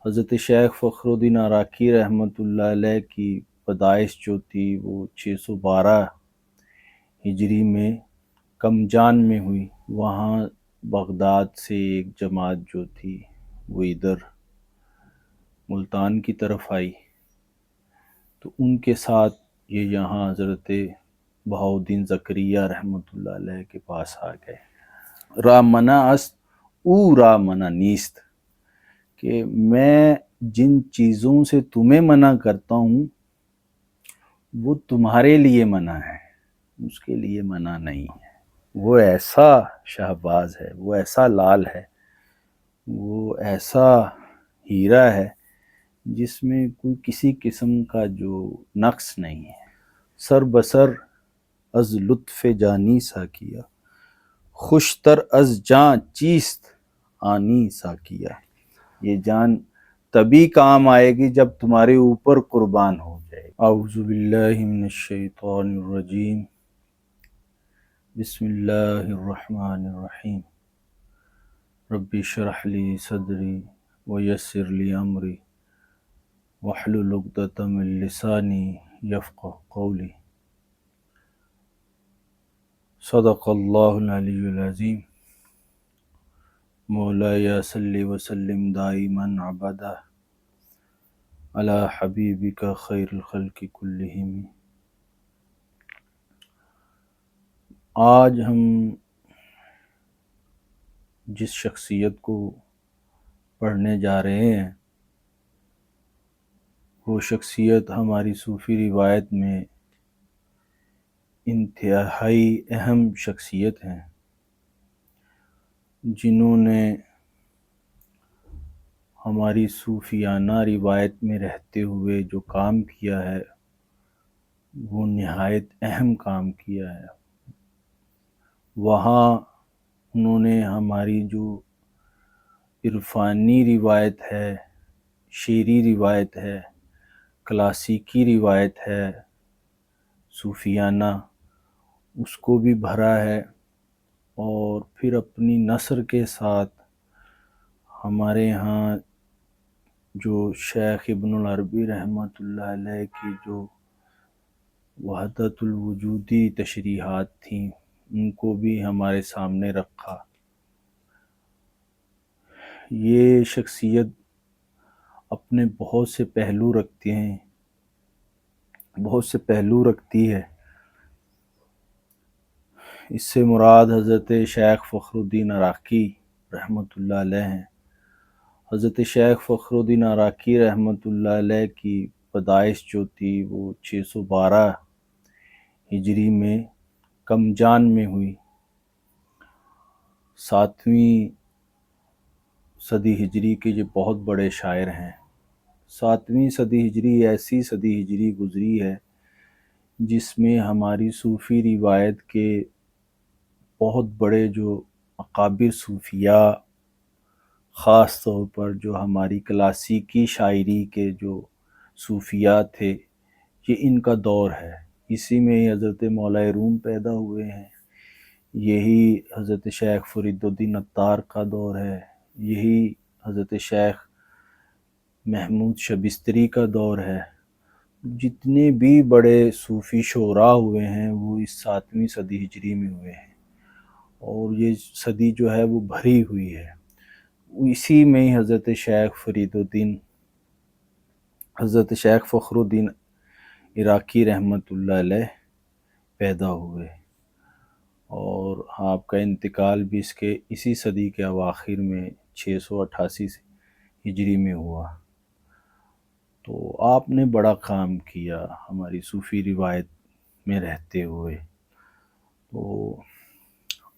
حضرت شیخ فخر الدین عراقی رحمۃ اللہ علیہ کی پیدائش جو تھی وہ 612 ہجری میں کمجان میں ہوئی۔ وہاں بغداد سے ایک جماعت جو تھی وہ ادھر ملتان کی طرف آئی، تو ان کے ساتھ یہ یہاں حضرت بہاؤالدین زکریا رحمۃ اللہ علیہ کے پاس آ گئے۔ را منع است او را منع نیست، کہ میں جن چیزوں سے تمہیں منع کرتا ہوں وہ تمہارے لیے منع ہے، اس کے لیے منع نہیں ہے۔ وہ ایسا شہباز ہے، وہ ایسا لال ہے، وہ ایسا ہیرا ہے جس میں کوئی کسی قسم کا جو نقص نہیں ہے۔ سر بسر از لطف جانی سا کیا، خوشتر از جاں چیست آنی سا کیا۔ یہ جان تبھی کام آئے گی جب تمہارے اوپر قربان ہو جائے گی۔ اعوذ باللہ من الشیطان الرجیم، بسم اللہ الرحمن الرحیم۔ رب اشرح لی صدری ویسر لی امری واحلل عقدۃ من لسانی یفقہوا قولی۔ صدق اللہ العلی العظیم۔ مولایا صلی وسلم دائما ابدا علی حبیبک خیر الخلق کلہم۔ آج ہم جس شخصیت کو پڑھنے جا رہے ہیں وہ شخصیت ہماری صوفی روایت میں انتہائی اہم شخصیت ہیں، جنہوں نے ہماری صوفیانہ روایت میں رہتے ہوئے جو کام کیا ہے وہ نہایت اہم کام کیا ہے۔ وہاں انہوں نے ہماری جو عرفانی روایت ہے، شعری روایت ہے، کلاسیکی روایت ہے صوفیانہ، اس کو بھی بھرا ہے، اور پھر اپنی نثر کے ساتھ ہمارے ہاں جو شیخ ابن العربی رحمۃ اللہ علیہ کی جو وحدت الوجودی تشریحات تھیں ان کو بھی ہمارے سامنے رکھا۔ یہ شخصیت اپنے بہت سے پہلو رکھتی ہے۔ اس سے مراد حضرت شیخ فخر الدین عراقی رحمۃ اللہ علیہ ہیں۔ حضرت شیخ فخر الدین عراقی رحمۃ اللہ علیہ کی پیدائش جو تھی وہ 612 ہجری میں کمجان میں ہوئی۔ 7ویں صدی ہجری کے یہ بہت بڑے شاعر ہیں۔ 7ویں صدی ہجری ایسی صدی ہجری گزری ہے جس میں ہماری صوفی روایت کے بہت بڑے جو اکابر صوفیاء، خاص طور پر جو ہماری کلاسیکی شاعری کے جو صوفیاء تھے، یہ ان کا دور ہے۔ اسی میں ہی حضرت مولا روم پیدا ہوئے ہیں، یہی حضرت شیخ فرید الدین عطار کا دور ہے، یہی حضرت شیخ محمود شبستری کا دور ہے۔ جتنے بھی بڑے صوفی شعراء ہوئے ہیں وہ اس 7ویں صدی ہجری میں ہوئے ہیں، اور یہ صدی جو ہے وہ بھری ہوئی ہے۔ اسی میں ہی حضرت شیخ فخر الدین عراقی رحمۃ اللہ علیہ پیدا ہوئے، اور آپ کا انتقال بھی اسی صدی کے اواخر میں 688 ہجری میں ہوا۔ تو آپ نے بڑا کام کیا ہماری صوفی روایت میں رہتے ہوئے۔ تو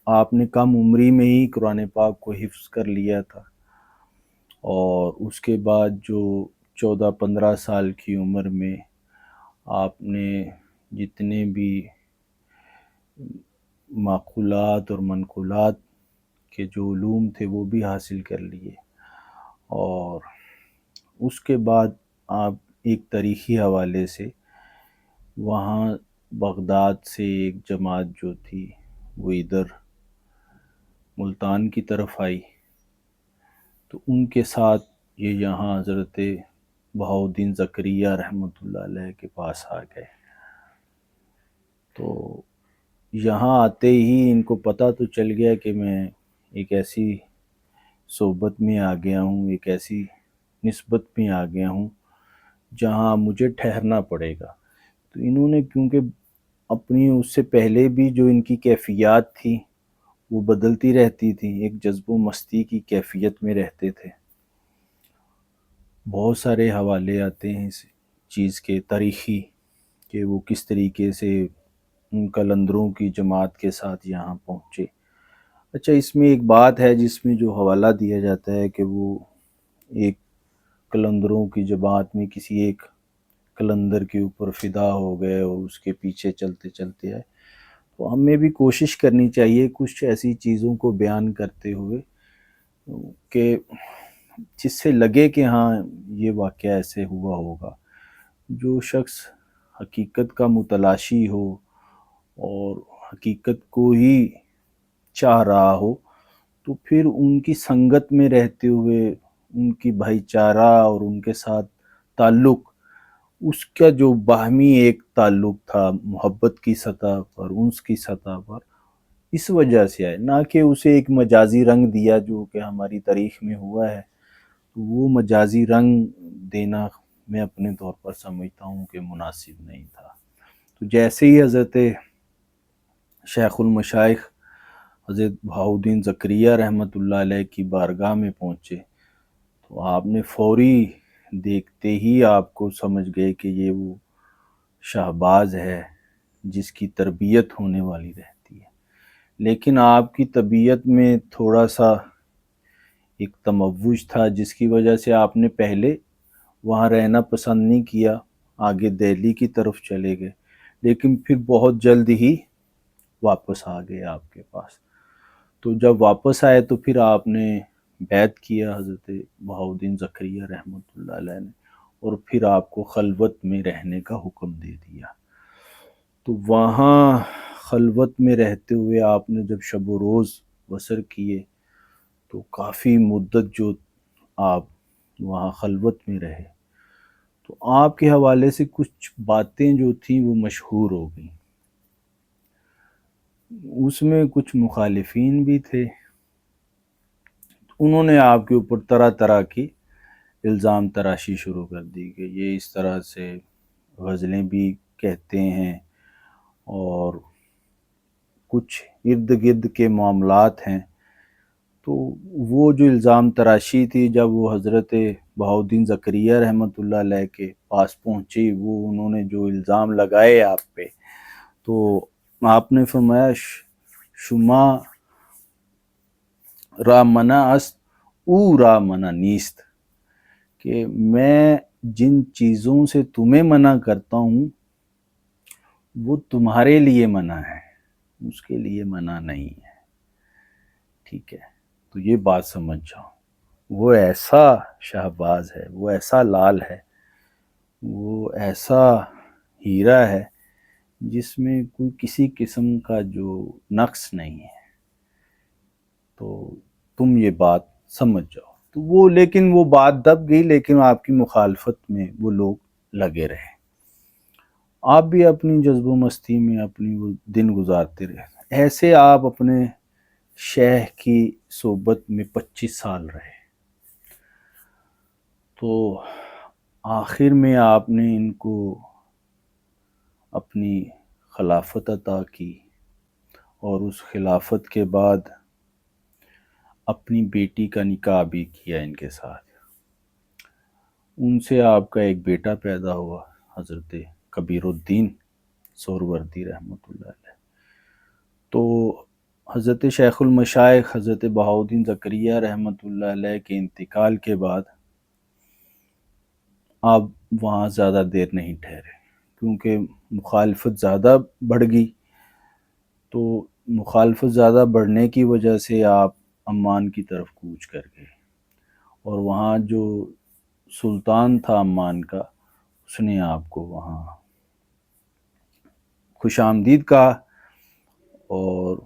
آپ نے کم عمری میں ہی قرآن پاک کو حفظ کر لیا تھا، اور اس کے بعد جو 14-15 سال کی عمر میں آپ نے جتنے بھی معقولات اور منقولات کے جو علوم تھے وہ بھی حاصل کر لیے، اور اس کے بعد آپ ایک تاریخی حوالے سے وہاں بغداد سے ایک جماعت جو تھی وہ ادھر ملتان کی طرف آئی، تو ان کے ساتھ یہ یہاں حضرت بہاؤالدین زکریا رحمۃ اللہ علیہ کے پاس آ گئے۔ تو یہاں آتے ہی ان کو پتہ تو چل گیا کہ میں ایک ایسی صحبت میں آ گیا ہوں، ایک ایسی نسبت میں آ گیا ہوں جہاں مجھے ٹھہرنا پڑے گا۔ تو انہوں نے کیونکہ اپنی اس سے پہلے بھی جو ان کی کیفیات تھی وہ بدلتی رہتی تھی، ایک جذب و مستی کی کیفیت میں رہتے تھے۔ بہت سارے حوالے آتے ہیں اس چیز کے تاریخی کہ وہ کس طریقے سے ان قلندروں کی جماعت کے ساتھ یہاں پہنچے۔ اچھا، اس میں ایک بات ہے جس میں جو حوالہ دیا جاتا ہے کہ وہ ایک قلندروں کی جماعت میں کسی ایک قلندر کے اوپر فدا ہو گئے اور اس کے پیچھے چلتے چلتے آئے۔ تو ہمیں بھی کوشش کرنی چاہیے کچھ ایسی چیزوں کو بیان کرتے ہوئے کہ جس سے لگے کہ ہاں یہ واقعہ ایسے ہوا ہوگا۔ جو شخص حقیقت کا متلاشی ہو اور حقیقت کو ہی چاہ رہا ہو تو پھر ان کی سنگت میں رہتے ہوئے ان کی بھائی چارہ اور ان کے ساتھ تعلق، اس کا جو باہمی ایک تعلق تھا محبت کی سطح پر، انس کی سطح پر، اس وجہ سے آئے، نہ کہ اسے ایک مجازی رنگ دیا جو کہ ہماری تاریخ میں ہوا ہے۔ تو وہ مجازی رنگ دینا میں اپنے طور پر سمجھتا ہوں کہ مناسب نہیں تھا۔ تو جیسے ہی حضرت شیخ المشائخ حضرت بہاؤالدین زکریہ رحمۃ اللہ علیہ کی بارگاہ میں پہنچے تو آپ نے فوری دیکھتے ہی آپ کو سمجھ گئے کہ یہ وہ شہباز ہے جس کی تربیت ہونے والی رہتی ہے۔ لیکن آپ کی طبیعت میں تھوڑا سا ایک تموج تھا جس کی وجہ سے آپ نے پہلے وہاں رہنا پسند نہیں کیا، آگے دہلی کی طرف چلے گئے، لیکن پھر بہت جلد ہی واپس آ گئے آپ کے پاس۔ تو جب واپس آئے تو پھر آپ نے بیعت کیا حضرت بہاؤالدین زکریا رحمۃ اللہ علیہ نے، اور پھر آپ کو خلوت میں رہنے کا حکم دے دیا۔ تو وہاں خلوت میں رہتے ہوئے آپ نے جب شب و روز بسر کیے تو کافی مدت جو آپ وہاں خلوت میں رہے تو آپ کے حوالے سے کچھ باتیں جو تھیں وہ مشہور ہو گئیں۔ اس میں کچھ مخالفین بھی تھے، انہوں نے آپ کے اوپر طرح طرح کی الزام تراشی شروع کر دی کہ یہ اس طرح سے غزلیں بھی کہتے ہیں اور کچھ ارد گرد کے معاملات ہیں۔ تو وہ جو الزام تراشی تھی جب وہ حضرت بہاؤالدین زکریا رحمۃ اللہ علیہ کے پاس پہنچی، وہ انہوں نے جو الزام لگائے آپ پہ، تو آپ نے فرمایا شما را منع است او را منع نیست، کہ میں جن چیزوں سے تمہیں منع کرتا ہوں وہ تمہارے لیے منع ہے، اس کے لیے منع نہیں ہے۔ ٹھیک ہے، تو یہ بات سمجھ جاؤ، وہ ایسا شہباز ہے، وہ ایسا لال ہے، وہ ایسا ہیرا ہے جس میں کوئی کسی قسم کا جو نقص نہیں ہے۔ تو تم یہ بات سمجھ جاؤ۔ تو وہ لیکن وہ بات دب گئی، لیکن آپ کی مخالفت میں وہ لوگ لگے رہے۔ آپ بھی اپنی جذب و مستی میں اپنی وہ دن گزارتے رہے۔ ایسے آپ اپنے شیخ کی صحبت میں 25 سال رہے۔ تو آخر میں آپ نے ان کو اپنی خلافت عطا کی، اور اس خلافت کے بعد اپنی بیٹی کا نکاح بھی کیا ان کے ساتھ۔ ان سے آپ کا ایک بیٹا پیدا ہوا حضرت کبیر الدین سہروردی رحمۃ اللہ علیہ۔ تو حضرت شیخ المشائخ حضرت بہاؤالدین زکریا رحمۃ اللہ علیہ کے انتقال کے بعد آپ وہاں زیادہ دیر نہیں ٹھہرے، کیونکہ مخالفت زیادہ بڑھ گئی۔ تو مخالفت زیادہ بڑھنے کی وجہ سے آپ عمان کی طرف کوچ کر گئے، اور وہاں جو سلطان تھا عمان کا، اس نے آپ کو وہاں خوش آمدید کہا اور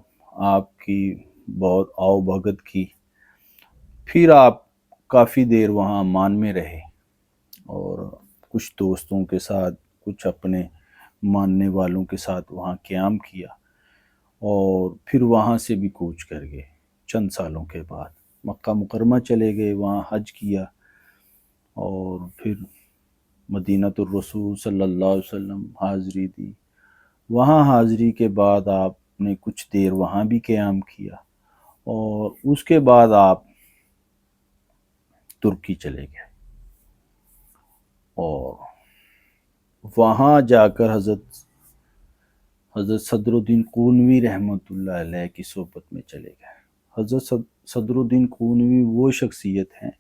آپ کی بہت آؤ بھگت کی۔ پھر آپ کافی دیر وہاں امان میں رہے اور کچھ دوستوں کے ساتھ، کچھ اپنے ماننے والوں کے ساتھ وہاں قیام کیا، اور پھر وہاں سے بھی کوچ کر گئے۔ چند سالوں کے بعد مکہ مکرمہ چلے گئے، وہاں حج کیا، اور پھر مدینہ الرسول صلی اللہ علیہ وسلم حاضری دی۔ وہاں حاضری کے بعد آپ نے کچھ دیر وہاں بھی قیام کیا، اور اس کے بعد آپ ترکی چلے گئے، اور وہاں جا کر حضرت صدر الدین قونوی رحمۃ اللہ علیہ کی صحبت میں چلے گئے۔ حضرت صدر الدین قونوی وہ شخصیت ہیں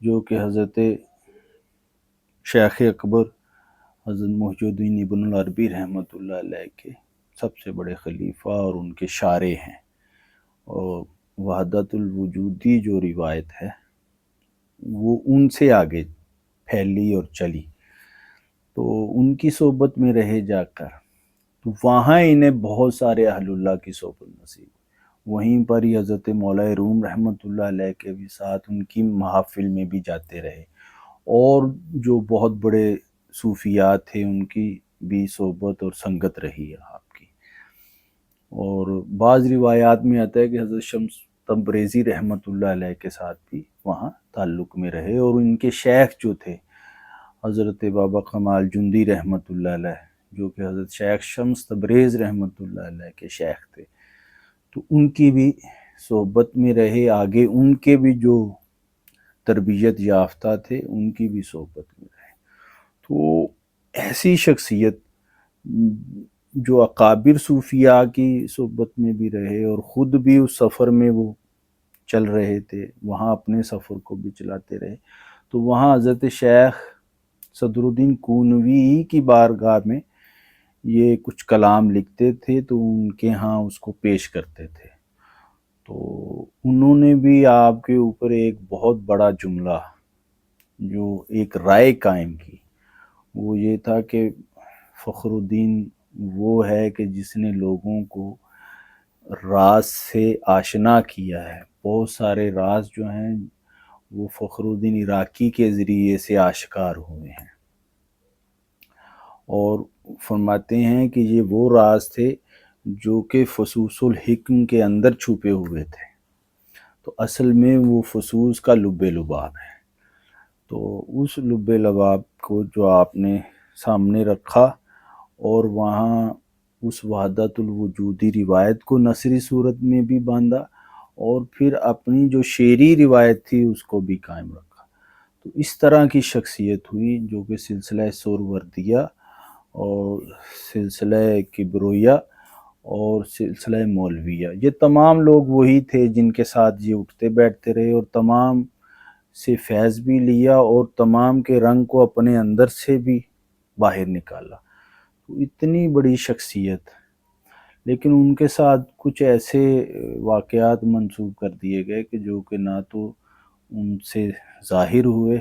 جو کہ حضرت شیخ اکبر حضرت محی الدین ابن العربی رحمۃ اللہ علیہ کے سب سے بڑے خلیفہ اور ان کے شارح ہیں، اور وحدت الوجودی جو روایت ہے وہ ان سے آگے پھیلی اور چلی، تو ان کی صحبت میں رہے جا کر، تو وہاں انہیں بہت سارے اہل اللہ کی صحبت نصیب، وہیں پر ہی حضرت مولا روم رحمۃ اللہ علیہ کے بھی ساتھ ان کی محافل میں بھی جاتے رہے، اور جو بہت بڑے صوفیات تھے ان کی بھی صحبت اور سنگت رہی ہے آپ کی۔ اور بعض روایات میں آتا ہے کہ حضرت شمس تبریزی رحمۃ اللہ علیہ کے ساتھ بھی وہاں تعلق میں رہے، اور ان کے شیخ جو تھے حضرت بابا کمال جندی رحمۃ اللہ علیہ، جو کہ حضرت شیخ شمس تبریز رحمۃ اللہ علیہ کے شیخ تھے، تو ان کی بھی صحبت میں رہے، آگے ان کے بھی جو تربیت یافتہ تھے ان کی بھی صحبت میں رہے۔ تو ایسی شخصیت جو اکابر صوفیاء کی صحبت میں بھی رہے، اور خود بھی اس سفر میں وہ چل رہے تھے، وہاں اپنے سفر کو بھی چلاتے رہے، تو وہاں حضرت شیخ صدر الدین قونوی کی بارگاہ میں یہ کچھ کلام لکھتے تھے، تو ان کے ہاں اس کو پیش کرتے تھے، تو انہوں نے بھی آپ کے اوپر ایک بہت بڑا جملہ جو ایک رائے قائم کی، وہ یہ تھا کہ فخر الدین وہ ہے کہ جس نے لوگوں کو راز سے آشنا کیا ہے، بہت سارے راز جو ہیں وہ فخر الدین عراقی کے ذریعے سے آشکار ہوئے ہیں، اور فرماتے ہیں کہ یہ وہ راز تھے جو کہ فصوص الحکم کے اندر چھپے ہوئے تھے، تو اصل میں وہ فصوص کا لب لباب ہے، تو اس لب لباب کو جو آپ نے سامنے رکھا، اور وہاں اس وحدت الوجودی روایت کو نثری صورت میں بھی باندھا، اور پھر اپنی جو شعری روایت تھی اس کو بھی قائم رکھا، تو اس طرح کی شخصیت ہوئی جو کہ سلسلہ سہروردیہ اور سلسلہ کبرویہ اور سلسلہ مولویہ، یہ تمام لوگ وہی تھے جن کے ساتھ یہ اٹھتے بیٹھتے رہے، اور تمام سے فیض بھی لیا، اور تمام کے رنگ کو اپنے اندر سے بھی باہر نکالا، تو اتنی بڑی شخصیت، لیکن ان کے ساتھ کچھ ایسے واقعات منسوب کر دیے گئے کہ جو کہ نہ تو ان سے ظاہر ہوئے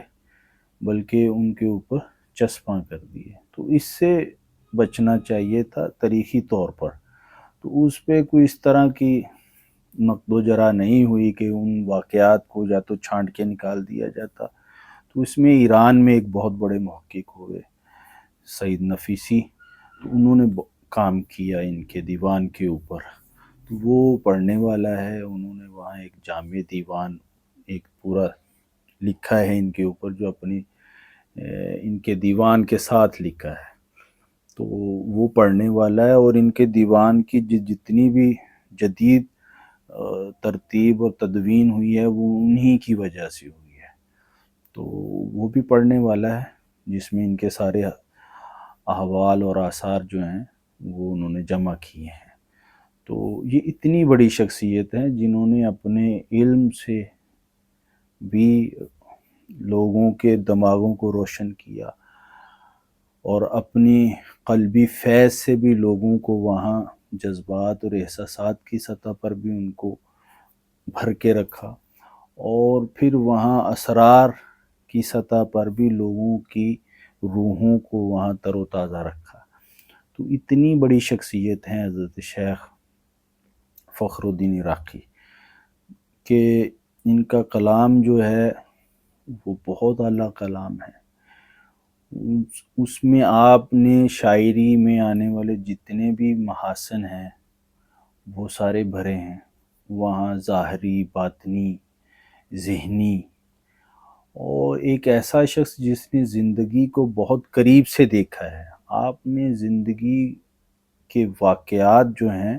بلکہ ان کے اوپر چسپاں کر دیے، تو اس سے بچنا چاہیے تھا تاریخی طور پر، تو اس پہ کوئی اس طرح کی نقد و جرح نہیں ہوئی کہ ان واقعات کو یا تو چھانٹ کے نکال دیا جاتا، تو اس میں ایران میں ایک بہت بڑے محقق ہوئے سعید نفیسی، تو انہوں نے کام کیا ان کے دیوان کے اوپر، تو وہ پڑھنے والا ہے، انہوں نے وہاں ایک جامع دیوان ایک پورا لکھا ہے ان کے اوپر، جو اپنی ان کے دیوان کے ساتھ لکھا ہے، تو وہ پڑھنے والا ہے، اور ان کے دیوان کی جتنی بھی جدید ترتیب اور تدوین ہوئی ہے وہ انہی کی وجہ سے ہوئی ہے، تو وہ بھی پڑھنے والا ہے، جس میں ان کے سارے احوال اور آثار جو ہیں وہ انہوں نے جمع کیے ہیں۔ تو یہ اتنی بڑی شخصیت ہیں جنہوں نے اپنے علم سے بھی لوگوں کے دماغوں کو روشن کیا، اور اپنی قلبی فیض سے بھی لوگوں کو وہاں جذبات اور احساسات کی سطح پر بھی ان کو بھر کے رکھا، اور پھر وہاں اسرار کی سطح پر بھی لوگوں کی روحوں کو وہاں تر و تازہ رکھا، تو اتنی بڑی شخصیت ہیں حضرت شیخ فخر الدین عراقی کہ ان کا کلام جو ہے وہ بہت اعلیٰ کلام ہے۔ اس میں آپ نے شاعری میں آنے والے جتنے بھی محاسن ہیں وہ سارے بھرے ہیں، وہاں ظاہری، باطنی، ذہنی، اور ایک ایسا شخص جس نے زندگی کو بہت قریب سے دیکھا ہے۔ آپ نے زندگی کے واقعات جو ہیں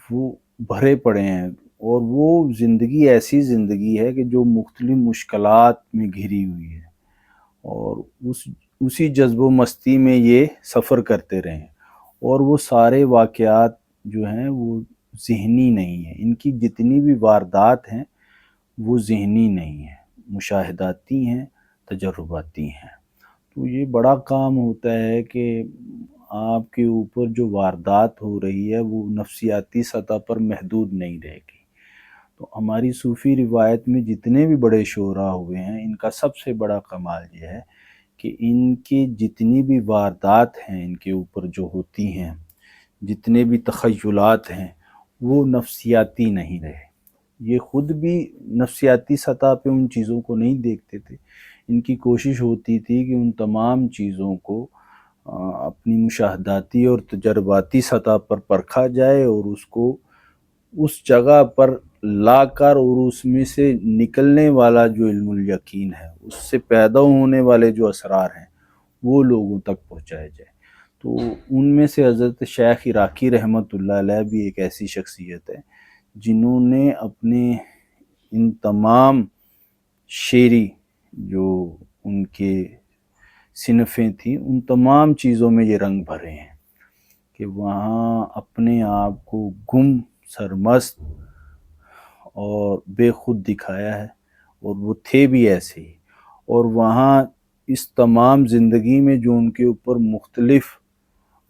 وہ بھرے پڑے ہیں، اور وہ زندگی ایسی زندگی ہے کہ جو مختلف مشکلات میں گھری ہوئی ہے، اور اسی جذب و مستی میں یہ سفر کرتے رہے ہیں، اور وہ سارے واقعات جو ہیں وہ ذہنی نہیں ہیں۔ ان کی جتنی بھی واردات ہیں وہ ذہنی نہیں ہیں، مشاہداتی ہیں، تجرباتی ہیں۔ تو یہ بڑا کام ہوتا ہے کہ آپ کے اوپر جو واردات ہو رہی ہے وہ نفسیاتی سطح پر محدود نہیں رہے گی۔ تو ہماری صوفی روایت میں جتنے بھی بڑے شعراء ہوئے ہیں، ان کا سب سے بڑا کمال یہ ہے کہ ان کی جتنی بھی واردات ہیں ان کے اوپر جو ہوتی ہیں، جتنے بھی تخیلات ہیں، وہ نفسیاتی نہیں رہے۔ یہ خود بھی نفسیاتی سطح پہ ان چیزوں کو نہیں دیکھتے تھے، ان کی کوشش ہوتی تھی کہ ان تمام چیزوں کو اپنی مشاہداتی اور تجرباتی سطح پر پرکھا جائے، اور اس کو اس جگہ پر لا کر، اور اس میں سے نکلنے والا جو علم الیقین ہے، اس سے پیدا ہونے والے جو اسرار ہیں وہ لوگوں تک پہنچائے جائے۔ تو ان میں سے حضرت شیخ عراقی رحمۃ اللہ علیہ بھی ایک ایسی شخصیت ہے جنہوں نے اپنے ان تمام شعری جو ان کے صنفیں تھیں، ان تمام چیزوں میں یہ رنگ بھرے ہیں کہ وہاں اپنے آپ کو گم، سرمست اور بے خود دکھایا ہے، اور وہ تھے بھی ایسے ہی۔ اور وہاں اس تمام زندگی میں جو ان کے اوپر مختلف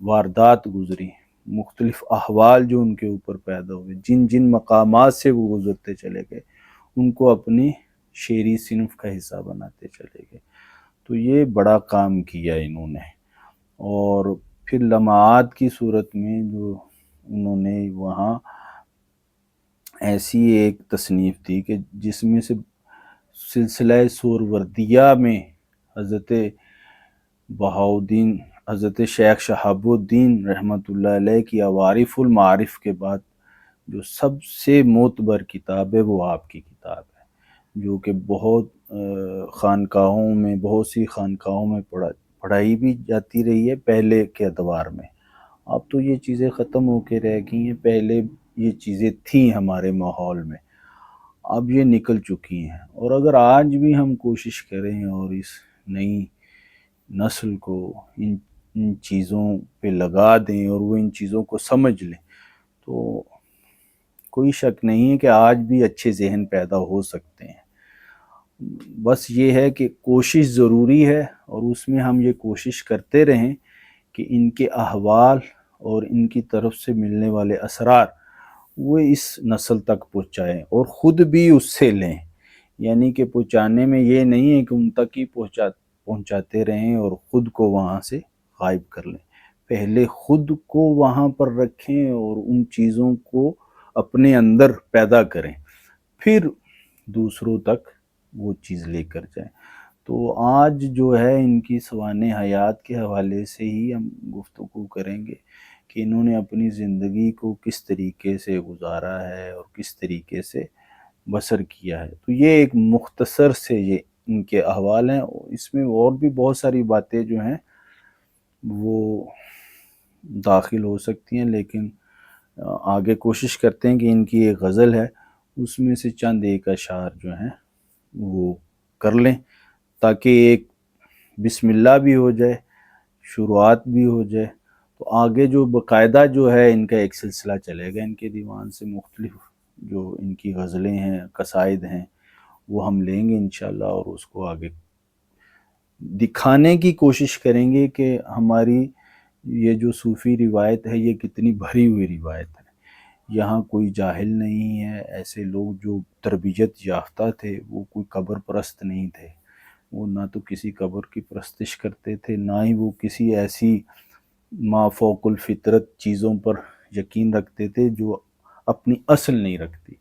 واردات گزری، مختلف احوال جو ان کے اوپر پیدا ہوئے، جن جن مقامات سے وہ گزرتے چلے گئے، ان کو اپنی شعری صنف کا حصہ بناتے چلے گئے۔ تو یہ بڑا کام کیا انہوں نے۔ اور پھر لمحات کی صورت میں جو انہوں نے وہاں ایسی ایک تصنیف تھی کہ جس میں سے سلسلہ سہروردیہ میں حضرت بہاؤالدین، حضرت شیخ شہاب الدین رحمۃ اللہ علیہ کی عوارف المعارف کے بعد جو سب سے معتبر کتاب ہے وہ آپ کی کتاب ہے، جو کہ بہت خانقاہوں میں، بہت سی خانقاہوں میں پڑھائی بھی جاتی رہی ہے پہلے کے ادوار میں۔ اب تو یہ چیزیں ختم ہو کے رہ گئی ہیں، پہلے یہ چیزیں تھیں ہمارے ماحول میں، اب یہ نکل چکی ہیں۔ اور اگر آج بھی ہم کوشش کریں اور اس نئی نسل کو ان چیزوں پہ لگا دیں اور وہ ان چیزوں کو سمجھ لیں، تو کوئی شک نہیں ہے کہ آج بھی اچھے ذہن پیدا ہو سکتے ہیں۔ بس یہ ہے کہ کوشش ضروری ہے، اور اس میں ہم یہ کوشش کرتے رہیں کہ ان کے احوال اور ان کی طرف سے ملنے والے اثرات وہ اس نسل تک پہنچائیں، اور خود بھی اس سے لیں۔ یعنی کہ پہنچانے میں یہ نہیں ہے کہ ان تک ہی پہنچاتے رہیں اور خود کو وہاں سے غائب کر لیں۔ پہلے خود کو وہاں پر رکھیں اور ان چیزوں کو اپنے اندر پیدا کریں، پھر دوسروں تک وہ چیز لے کر جائیں۔ تو آج جو ہے ان کی سوانح حیات کے حوالے سے ہی ہم گفتگو کریں گے کہ انہوں نے اپنی زندگی کو کس طریقے سے گزارا ہے اور کس طریقے سے بسر کیا ہے۔ تو یہ ایک مختصر سے یہ ان کے احوال ہیں، اس میں اور بھی بہت ساری باتیں جو ہیں وہ داخل ہو سکتی ہیں، لیکن آگے کوشش کرتے ہیں کہ ان کی ایک غزل ہے، اس میں سے چند ایک اشعار جو ہیں وہ کر لیں، تاکہ ایک بسم اللہ بھی ہو جائے، شروعات بھی ہو جائے۔ تو آگے جو باقاعدہ جو ہے ان کا ایک سلسلہ چلے گا، ان کے دیوان سے مختلف جو ان کی غزلیں ہیں، قصائد ہیں، وہ ہم لیں گے انشاءاللہ، اور اس کو آگے دکھانے کی کوشش کریں گے کہ ہماری یہ جو صوفی روایت ہے یہ کتنی بھری ہوئی روایت ہے۔ یہاں کوئی جاہل نہیں ہے، ایسے لوگ جو تربیت یافتہ تھے وہ کوئی قبر پرست نہیں تھے، وہ نہ تو کسی قبر کی پرستش کرتے تھے، نہ ہی وہ کسی ایسی ما فوق الفطرت چیزوں پر یقین رکھتے تھے جو اپنی اصل نہیں رکھتی۔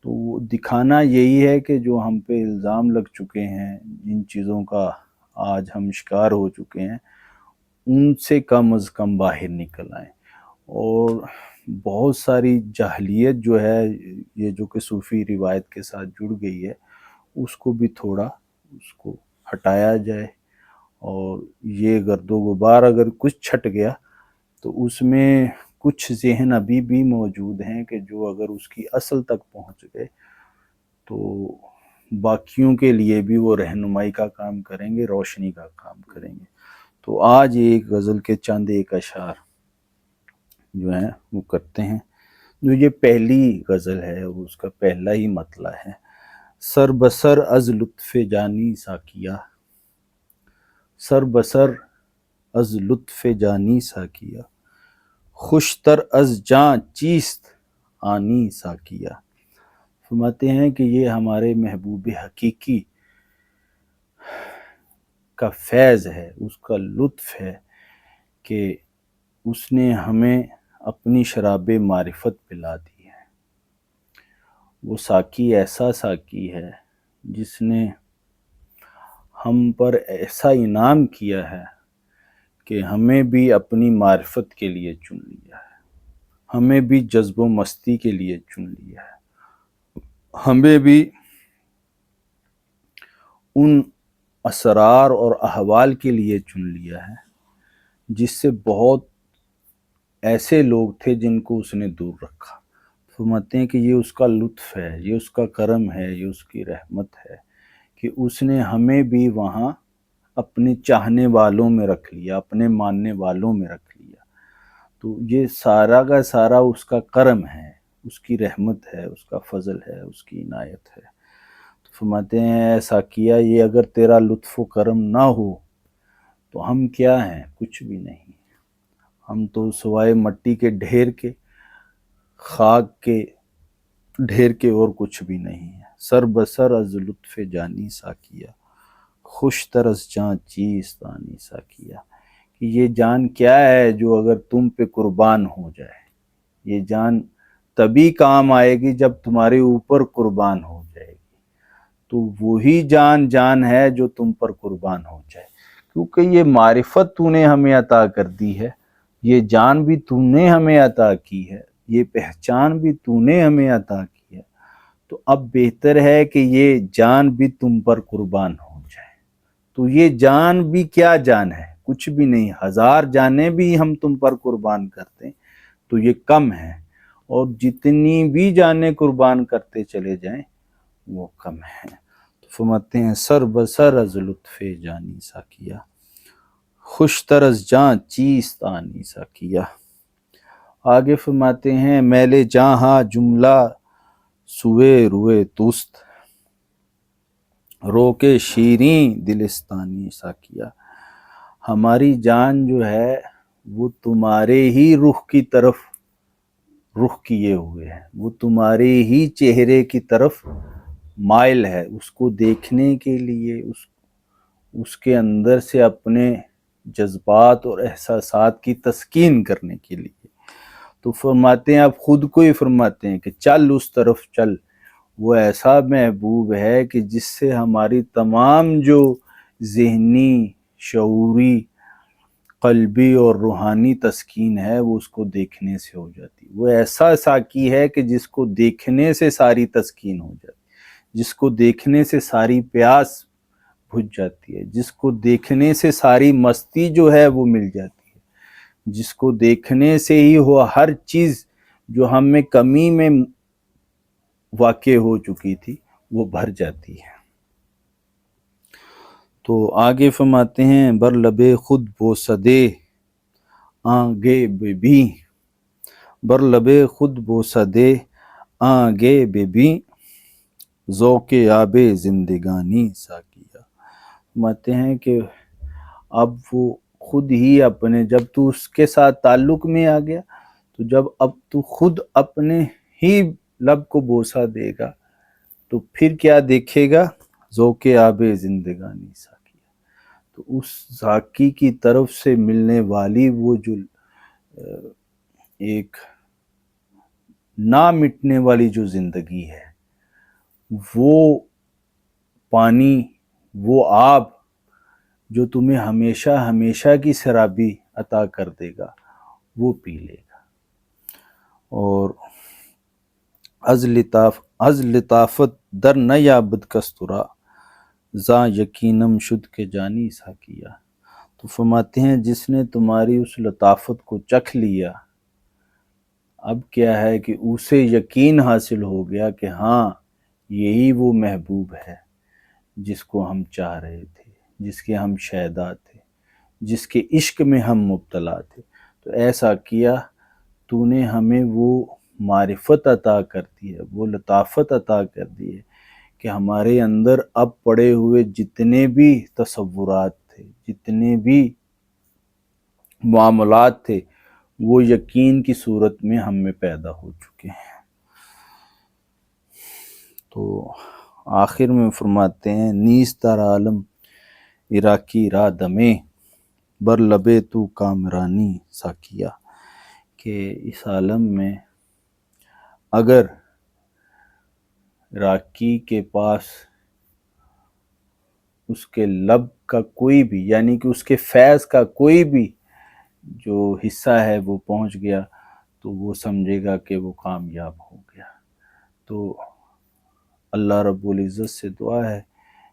تو وہ دکھانا یہی ہے کہ جو ہم پہ الزام لگ چکے ہیں، جن چیزوں کا آج ہم شکار ہو چکے ہیں، ان سے کم از کم باہر نکل آئیں۔ اور بہت ساری جاہلیت جو ہے، یہ جو کہ صوفی روایت کے ساتھ جڑ گئی ہے، اس کو بھی تھوڑا اس کو ہٹایا جائے، اور یہ گرد و غبار اگر کچھ چھٹ گیا تو اس میں کچھ ذہن ابھی بھی موجود ہیں کہ جو اگر اس کی اصل تک پہنچ گئے تو باقیوں کے لیے بھی وہ رہنمائی کا کام کریں گے، روشنی کا کام کریں گے۔ تو آج ایک غزل کے چند ایک اشعار جو ہیں وہ کرتے ہیں۔ جو یہ پہلی غزل ہے وہ اس کا پہلا ہی مطلع ہے: سر بسر از لطف جانی ساکیا، سر بسر از لطف جانی ساکیا، خوشتر از جاں چیست آنی ساکیا۔ فرماتے ہیں کہ یہ ہمارے محبوب حقیقی کا فیض ہے، اس کا لطف ہے کہ اس نے ہمیں اپنی شراب معرفت پلا دی ہے۔ وہ ساقی ایسا ساقی ہے جس نے ہم پر ایسا انعام کیا ہے کہ ہمیں بھی اپنی معرفت کے لیے چن لیا ہے، ہمیں بھی جذب و مستی کے لیے چن لیا ہے، ہمیں بھی ان اسرار اور احوال کے لیے چن لیا ہے جس سے بہت ایسے لوگ تھے جن کو اس نے دور رکھا۔ فرماتے ہیں کہ یہ اس کا لطف ہے، یہ اس کا کرم ہے، یہ اس کی رحمت ہے کہ اس نے ہمیں بھی وہاں اپنے چاہنے والوں میں رکھ لیا، اپنے ماننے والوں میں رکھ لیا۔ تو یہ سارا کا سارا اس کا کرم ہے، اس کی رحمت ہے، اس کا فضل ہے، اس کی عنایت ہے۔ تو فرماتے ہیں اے ساقیہ، یہ اگر تیرا لطف و کرم نہ ہو تو ہم کیا ہیں؟ کچھ بھی نہیں۔ ہم تو سوائے مٹی کے ڈھیر کے، خاک کے ڈھیر کے اور کچھ بھی نہیں ہے۔ سر بسر از لطف جانی ساکیا، خوش تر از جاں چیز دانی ساکیا، کہ یہ جان کیا ہے جو اگر تم پہ قربان ہو جائے۔ یہ جان تبھی کام آئے گی جب تمہارے اوپر قربان ہو جائے گی، تو وہی جان جان ہے جو تم پر قربان ہو جائے، کیونکہ یہ معرفت تو نے ہمیں عطا کر دی ہے، یہ جان بھی تو نے ہمیں عطا کی ہے، یہ پہچان بھی تو نے ہمیں عطا کی ہے، تو اب بہتر ہے کہ یہ جان بھی تم پر قربان ہو جائے۔ تو یہ جان بھی کیا جان ہے؟ کچھ بھی نہیں۔ 1000 جانیں بھی ہم تم پر قربان کرتے تو یہ کم ہے، اور جتنی بھی جانیں قربان کرتے چلے جائیں وہ کم ہے۔ تو فرماتے ہیں سر بسر از لطف جانی ساکیا، خوش تر از جاں چیز آنی ساکیا۔ آگے فرماتے ہیں میل جہاں جملہ سوئے روئے توست، رو کے شیریں دلستانی ساکیا۔ ہماری جان جو ہے وہ تمہارے ہی رخ کی طرف رخ کیے ہوئے ہے، وہ تمہارے ہی چہرے کی طرف مائل ہے، اس کو دیکھنے کے لیے، اس کے اندر سے اپنے جذبات اور احساسات کی تسکین کرنے کے لیے۔ تو فرماتے ہیں، اب خود کو ہی فرماتے ہیں کہ چل اس طرف چل۔ وہ ایسا محبوب ہے کہ جس سے ہماری تمام جو ذہنی، شعوری، قلبی اور روحانی تسکین ہے وہ اس کو دیکھنے سے ہو جاتی۔ وہ ایسا ساقی ہے کہ جس کو دیکھنے سے ساری تسکین ہو جاتی، جس کو دیکھنے سے ساری پیاس بجھ جاتی ہے، جس کو دیکھنے سے ساری مستی جو ہے وہ مل جاتی ہے، جس کو دیکھنے سے ہی وہ ہر چیز جو ہم میں کمی میں واقع ہو چکی تھی وہ بھر جاتی ہے۔ تو آگے فرماتے ہیں بر لبے خود بوسدے آگے بے، بر لبے خود بوسدے آگے بے، ذوق آب زندگانی ساکیا۔ فرماتے ہیں کہ اب وہ خود ہی اپنے، جب تو اس کے ساتھ تعلق میں آ گیا تو جب اب تو خود اپنے ہی لب کو بوسہ دے گا تو پھر کیا دیکھے گا؟ ذوق آب زندگانی ساکیا۔ تو اس ذاکی کی طرف سے ملنے والی وہ جو ایک نہ مٹنے والی جو زندگی ہے، وہ پانی، وہ آب جو تمہیں ہمیشہ ہمیشہ کی سرابی عطا کر دے گا، وہ پی لے گا۔ اور از لطافت در نیابد کستورا زاں یقینم شد کے جانی ساکیا۔ تو فرماتے ہیں جس نے تمہاری اس لطافت کو چکھ لیا، اب کیا ہے کہ اسے یقین حاصل ہو گیا کہ ہاں یہی وہ محبوب ہے جس کو ہم چاہ رہے تھے، جس کے ہم شیدا تھے، جس کے عشق میں ہم مبتلا تھے۔ تو ایسا کیا، تو نے ہمیں وہ معرفت عطا کر دی ہے، وہ لطافت عطا کر دی ہے کہ ہمارے اندر اب پڑے ہوئے جتنے بھی تصورات تھے، جتنے بھی معاملات تھے، وہ یقین کی صورت میں ہم میں پیدا ہو چکے ہیں۔ تو آخر میں فرماتے ہیں نیز در عالم عراقی را دمے بر لبے تو کامرانی ساکیا، کہ اس عالم میں اگر عراقی کے پاس اس کے لب کا کوئی بھی، یعنی کہ اس کے فیض کا کوئی بھی جو حصہ ہے وہ پہنچ گیا تو وہ سمجھے گا کہ وہ کامیاب ہو گیا۔ تو اللہ رب العزت سے دعا ہے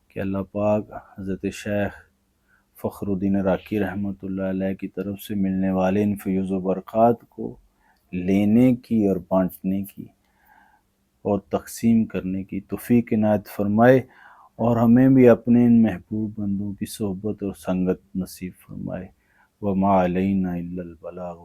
کہ اللہ پاک حضرت شیخ فخر الدین عراقی رحمۃ اللہ علیہ کی طرف سے ملنے والے ان فیوز و برکات کو لینے کی اور بانٹنے کی اور تقسیم کرنے کی توفیق عنایت فرمائے، اور ہمیں بھی اپنے ان محبوب بندوں کی صحبت اور سنگت نصیب فرمائے۔ وما علینا الا البلاغ